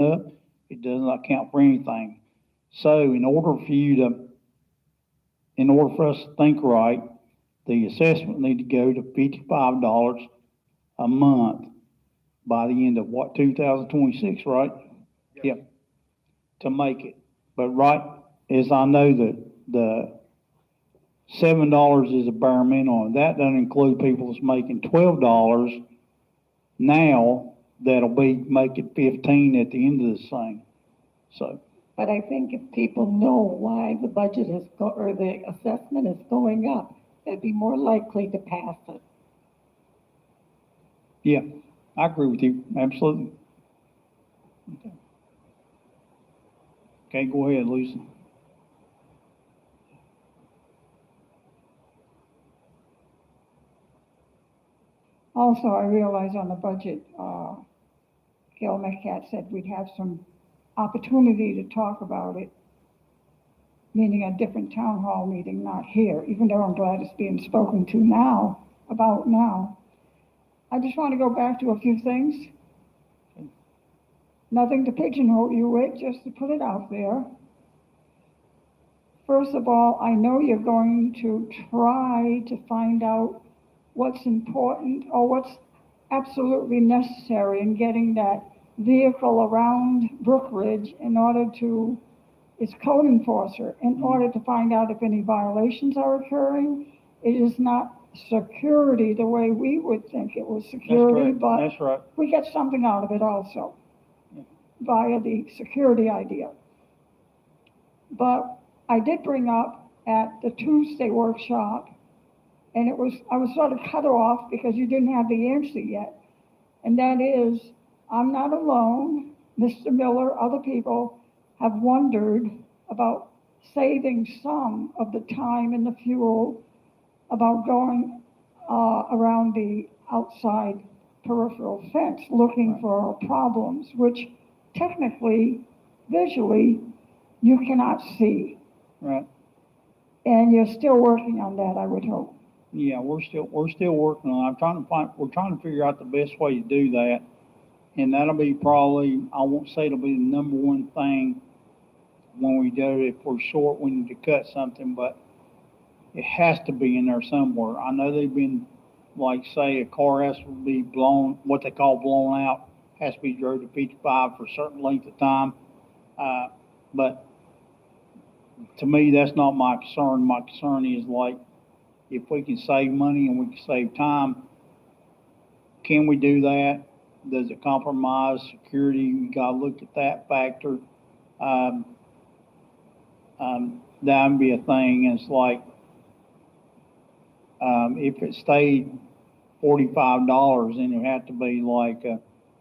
up, it does not count for anything. So in order for us to think right, the assessment need to go to $55 a month by the end of what, 2026, right? Yeah, to make it. But right as I know that the $7 is a bare minimum, that doesn't include people that's making $12 now that'll be making 15 at the end of this thing. So. But I think if people know why the budget or the assessment is going up, they'd be more likely to pass it. Yeah, I agree with you, absolutely. Okay, okay, go ahead, Lucy. Also, I realize on the budget, Gail Metcalf said we'd have some opportunity to talk about it, meaning a different town hall meeting, not here, even though I'm glad it's being spoken to now, about now. I just want to go back to a few things. Nothing to pigeonhole you with, just to put it out there. First of all, I know you're going to try to find out what's important or what's absolutely necessary in getting that vehicle around Brookridge in order to, its code enforcer, in order to find out if any violations are occurring. It is not security the way we would think it was security, but that's right. We get something out of it also via the security idea. But I did bring up at the Tuesday workshop, and I was sort of cut off because you didn't have the answer yet. And that is, I'm not alone. Mr. Miller, other people have wondered about saving some of the time and the fuel about going around the outside peripheral fence looking for problems, which technically, visually, you cannot see. Right. And you're still working on that, I would hope. Yeah, we're still working on it. We're trying to figure out the best way to do that. And that'll be probably, I won't say it'll be the number one thing when we do it. If we're short, we need to cut something, but it has to be in there somewhere. I know they've been, like, say, a car has to be blown, what they call blown out, has to be drove to 55 for a certain length of time. But to me, that's not my concern. My concern is, like, if we can save money and we can save time, can we do that? Does it compromise security? We got to look at that factor. That would be a thing. And it's like, if it stayed $45, then it would have to be like,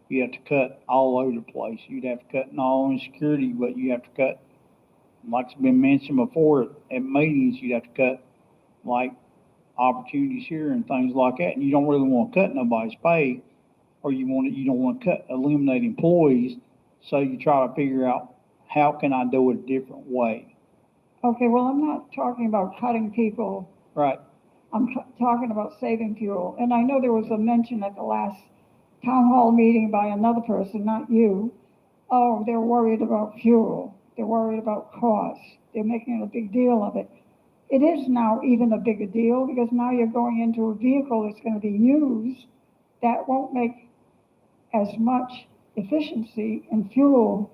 you have to cut all over the place. You'd have to cut not only security, but you have to cut, like it's been mentioned before at meetings, you'd have to cut like opportunities here and things like that. And you don't really want to cut nobody's pay, or you don't want to eliminate employees. So you try to figure out, how can I do it a different way? Okay, well, I'm not talking about cutting people. Right. I'm talking about saving fuel. And I know there was a mention at the last town hall meeting by another person, not you. Oh, they're worried about fuel. They're worried about costs. They're making a big deal of it. It is now even a bigger deal because now you're going into a vehicle that's going to be used that won't make as much efficiency in fuel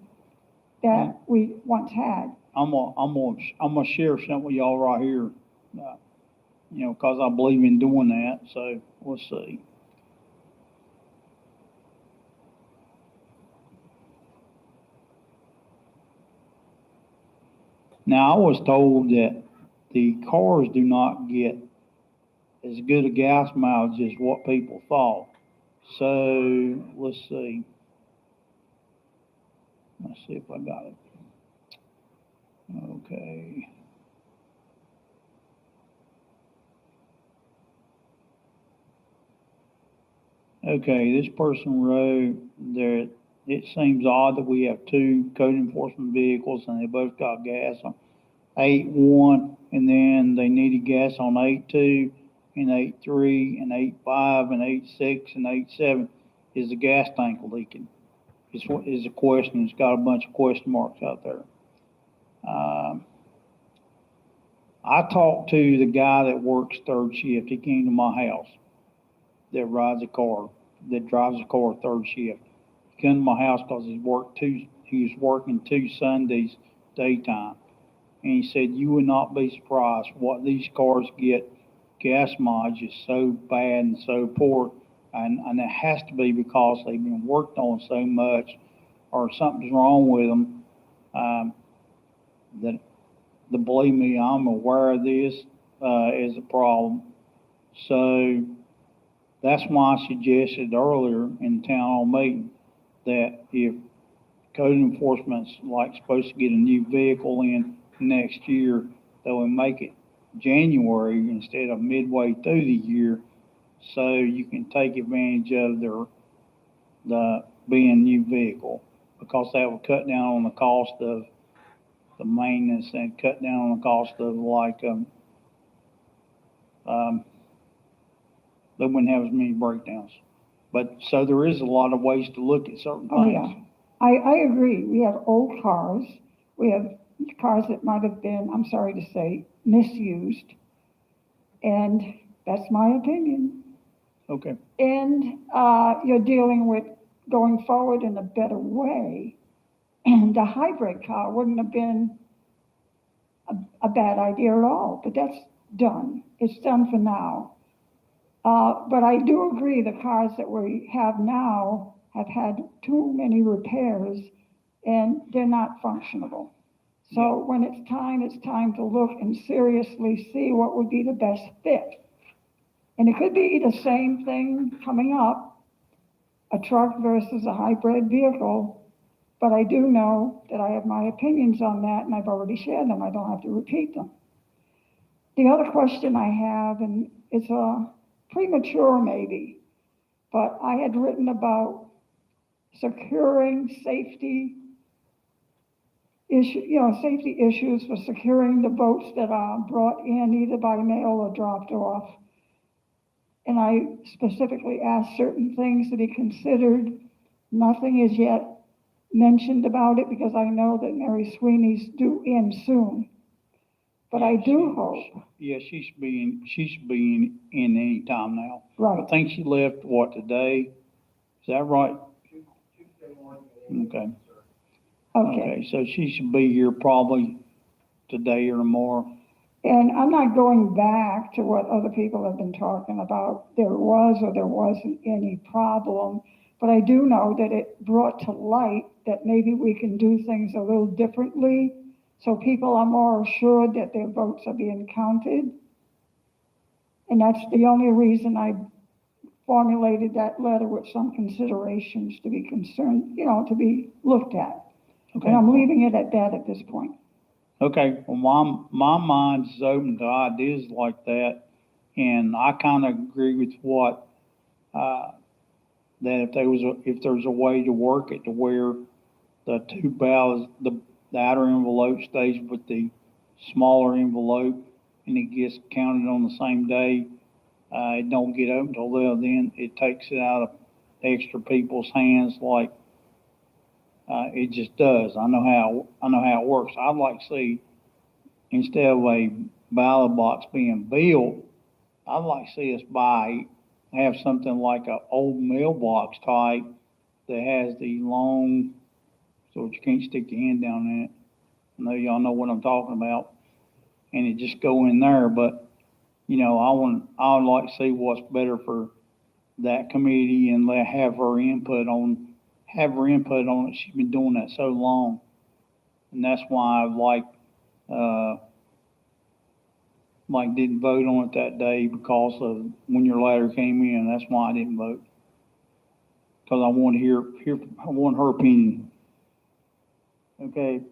that we once had. I'm gonna share something with y'all right here, because I believe in doing that. So let's see. Now, I was told that the cars do not get as good a gas mileage as what people thought. So let's see. Let's see if I got it. Okay. Okay, this person wrote that it seems odd that we have two code enforcement vehicles and they both got gas on 8.1, and then they needed gas on 8.2 and 8.3 and 8.5 and 8.6 and 8.7. Is the gas tank leaking? is a question. It's got a bunch of question marks out there. I talked to the guy that works third shift. He came to my house that drives a car third shift. He came to my house because he was working 2 Sundays daytime. And he said, you would not be surprised what these cars get. Gas mileage is so bad and so poor. And it has to be because they've been worked on so much or something's wrong with them. Believe me, I'm aware of this is a problem. So that's why I suggested earlier in the town hall meeting that if code enforcement's like supposed to get a new vehicle in next year, that we make it January instead of midway through the year, so you can take advantage of the being a new vehicle, because that will cut down on the cost of the maintenance and cut down on the cost of they wouldn't have as many breakdowns. But so there is a lot of ways to look at certain Oh, things. yeah. I agree. We have old cars. We have cars that might have been, I'm sorry to say, misused. And that's my opinion. Okay. And you're dealing with going forward in a better way. And the hybrid car wouldn't have been a bad idea at all, but that's done. It's done for now. But I do agree the cars that we have now have had too many repairs and they're not functionable. So when it's time to look and seriously see what would be the best fit. And it could be the same thing coming up, a truck versus a hybrid vehicle. But I do know that I have my opinions on that, and I've already shared them. I don't have to repeat them. The other question I have, and it's premature maybe, but I had written about securing safety issues for securing the boats that are brought in either by mail or dropped off. And I specifically asked certain things to be considered. Nothing is yet mentioned about it because I know that Mary Sweeney's due in soon. But I do hope. Yeah, she should be in any time now. Right. I think she left, today? Is that right? Okay. Okay, so she should be here probably today or tomorrow. And I'm not going back to what other people have been talking about. There was or there wasn't any problem. But I do know that it brought to light that maybe we can do things a little differently so people are more assured that their votes are being counted. And that's the only reason I formulated that letter with some considerations to be concerned, to be looked at. Okay. And I'm leaving it at that at this point. Okay, well, my mind is open to ideas like that, and I kind of agree with what, that if there's a way to work it to where the 2 ballots, the outer envelope stays with the smaller envelope, and it gets counted on the same day, it don't get open till then it takes it out of extra people's hands like, it just does. I know how it works. I'd like to see, instead of a ballot box being built, I'd like to see us have something like an old mailbox type that has the long, so you can't stick your hand down in it. I know y'all know what I'm talking about, and it just go in there. But I would like to see what's better for that committee and have her input on it. She's been doing that so long. And that's why I didn't vote on it that day because of when your letter came in. That's why I didn't vote. Because I want her opinion. Okay.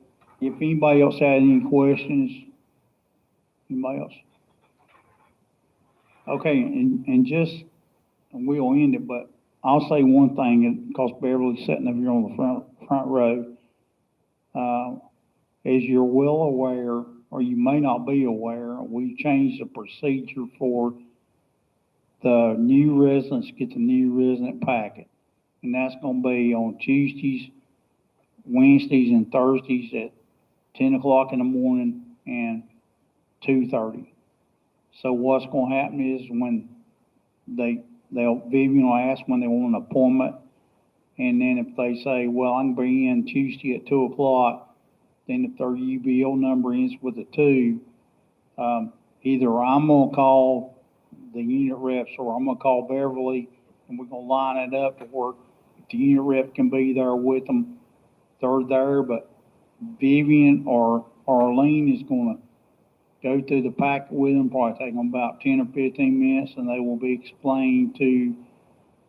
If anybody else had any questions, anybody else? Okay, and we'll end it, but I'll say one thing, because Beverly's sitting up here on the front row. As you're well aware, or you may not be aware, we changed the procedure for the new residents get the new resident packet. and that's gonna be on Tuesdays, Wednesdays, and Thursdays at 10 o'clock in the morning and 2:30. So what's gonna happen is when Vivian will ask when they want an appointment, and then if they say, well, I can bring in Tuesday at 2 o'clock, then if their UBO number ends with a 2, either I'm gonna call the unit reps or I'm gonna call Beverly, and we're gonna line it up to where if the unit rep can be there with them, they're there, but Vivian or Arlene is gonna go through the packet with them, probably take them about 10 or 15 minutes, and they will be explained to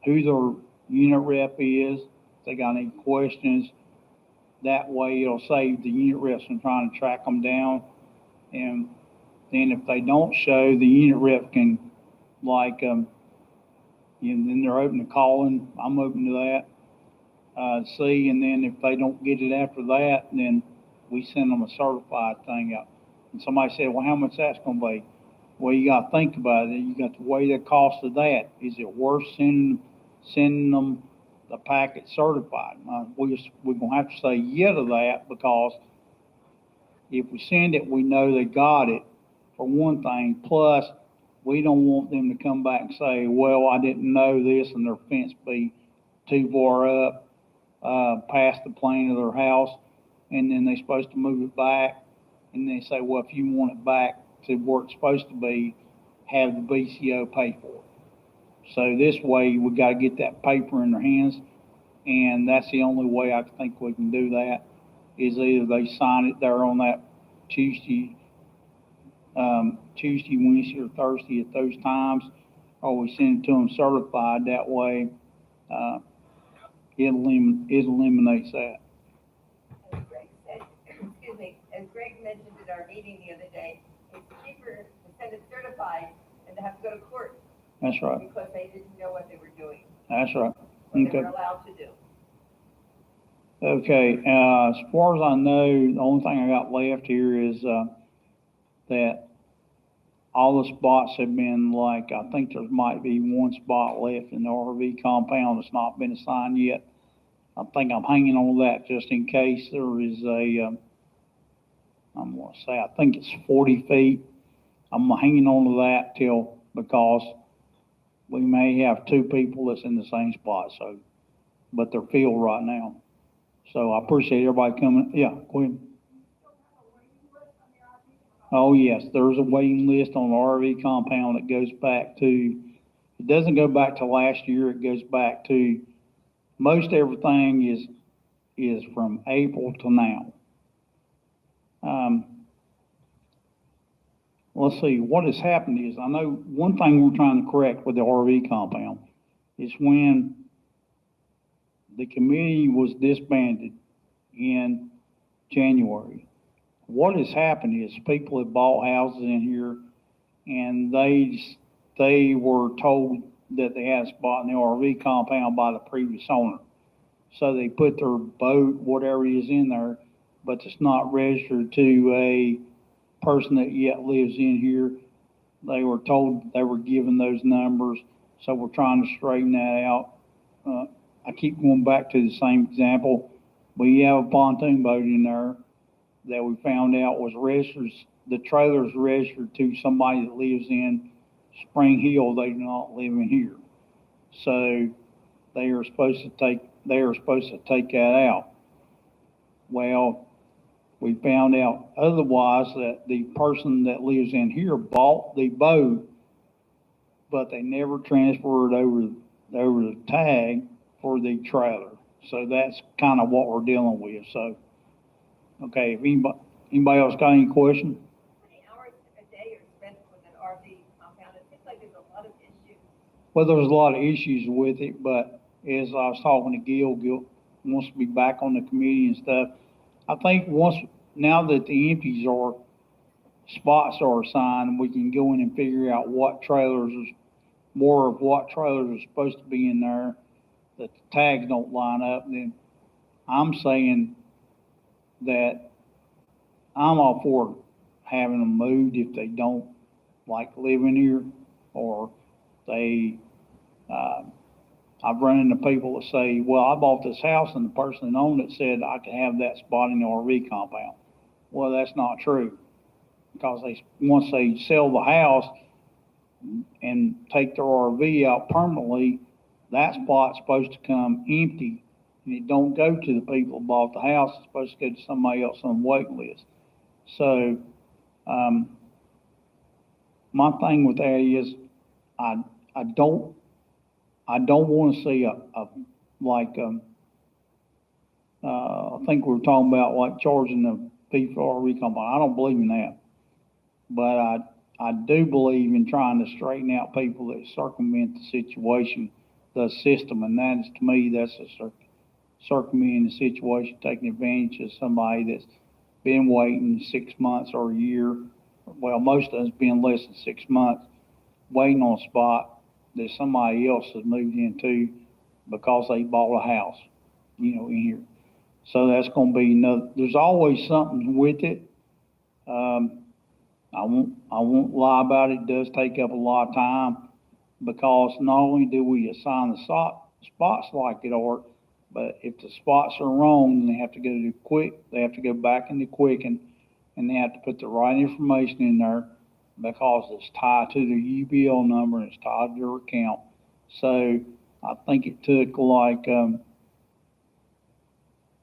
who their unit rep is, if they got any questions. That way it'll save the unit reps from trying to track them down. And then if they don't show, the unit rep can, like, then they're open to calling. I'm open to that. See, and then if they don't get it after that, then we send them a certified thing out. And somebody said, well, how much that's gonna be? Well, you gotta think about it. You got to weigh the cost of that. Is it worth sending them the packet certified? We're gonna have to say yeah to that, because if we send it, we know they got it, for one thing. Plus, we don't want them to come back and say, well, I didn't know this, and their fence be too far up, past the plane of their house, and then they're supposed to move it back, and they say, well, if you want it back to where it's supposed to be, have the BCO pay for it. So this way, we gotta get that paper in their hands, and that's the only way I think we can do that, is either they sign it there on that Tuesday, Wednesday, or Thursday at those times, or we send it to them certified. That way, it eliminates that. As Greg said, excuse me, as Greg mentioned at our meeting the other day, it's cheaper to send it certified than to have to go to court. That's right. Because they didn't know what they were doing, That's right. what they Okay. were allowed to do. Okay, as far as I know, the only thing I got left here is, that all the spots have been, like, I think there might be one spot left in the RV compound that's not been assigned yet. I think I'm hanging on that just in case there is I'm gonna say, I think it's 40 feet. I'm hanging on to that because we may have two people that's in the same spot, so, but they're filled right now. So I appreciate everybody coming. Yeah, go ahead. Oh, yes, there's a waiting list on the RV compound that goes back to, it doesn't go back to last year, it goes back to, most everything is from April to now. Let's see, what has happened is, I know one thing we're trying to correct with the RV compound is when the committee was disbanded in January. What has happened is people have bought houses in here, and they were told that they had a spot in the RV compound by the previous owner. So they put their boat, whatever is in there, but it's not registered to a person that yet lives in here. They were told they were given those numbers, so we're trying to straighten that out. I keep going back to the same example. We have a pontoon boat in there that we found out was registered, the trailer's registered to somebody that lives in Spring Hill. They do not live in here. So they are supposed to take that out. Well, we found out otherwise, that the person that lives in here bought the boat, but they never transferred over the tag for the trailer. So that's kind of what we're dealing with. So, okay, if anybody else got any questions? How many hours a day are spent with an RV compound? It seems like there's a lot of issues. Well, there's a lot of issues with it, but as I was talking to Gil wants to be back on the committee and stuff. I think now that the empties spots are assigned, we can go in and figure out more of what trailers are supposed to be in there, that the tags don't line up. Then I'm saying that I'm all for having them moved if they don't like living here, or they, I've run into people that say, well, I bought this house and the person that owned it said I could have that spot in the RV compound. Well, that's not true, because once they sell the house and take their RV out permanently, that spot's supposed to come empty, and it don't go to the people who bought the house. It's supposed to go to somebody else on the wait list. So, my thing with that is, I don't want to see I think we were talking about like charging the fee for RV compound. I don't believe in that. But I do believe in trying to straighten out people that circumvent the situation, the system, and that is, to me, that's a circumventing the situation, taking advantage of somebody that's been waiting 6 months or a year. Well, most of us been less than 6 months, waiting on a spot that somebody else has moved into because they bought a house, in here. So that's going to be another. There's always something with it. I won't lie about it. It does take up a lot of time, because not only do we assign the spots like it are, but if the spots are wrong, then they have to go back into Quicken, and they have to put the right information in there, because it's tied to their UBL number and it's tied to their account. So I think it took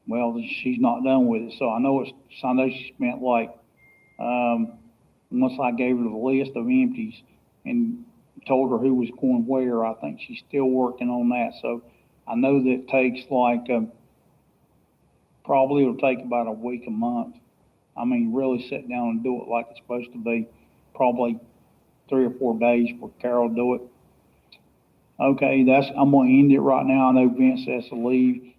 well, she's not done with it. So I know she spent once I gave her the list of empties and told her who was going where, I think she's still working on that. So I know that it takes probably it'll take about a week, a month. I mean, really sit down and do it like it's supposed to be. Probably 3 or 4 days for Carol to do it. Okay, I'm gonna end it right now. I know Vince has to leave.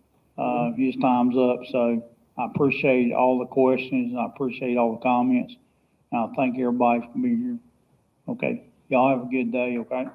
His time's up, so I appreciate all the questions, and I appreciate all the comments. And I thank everybody for being here. Okay, y'all have a good day, okay?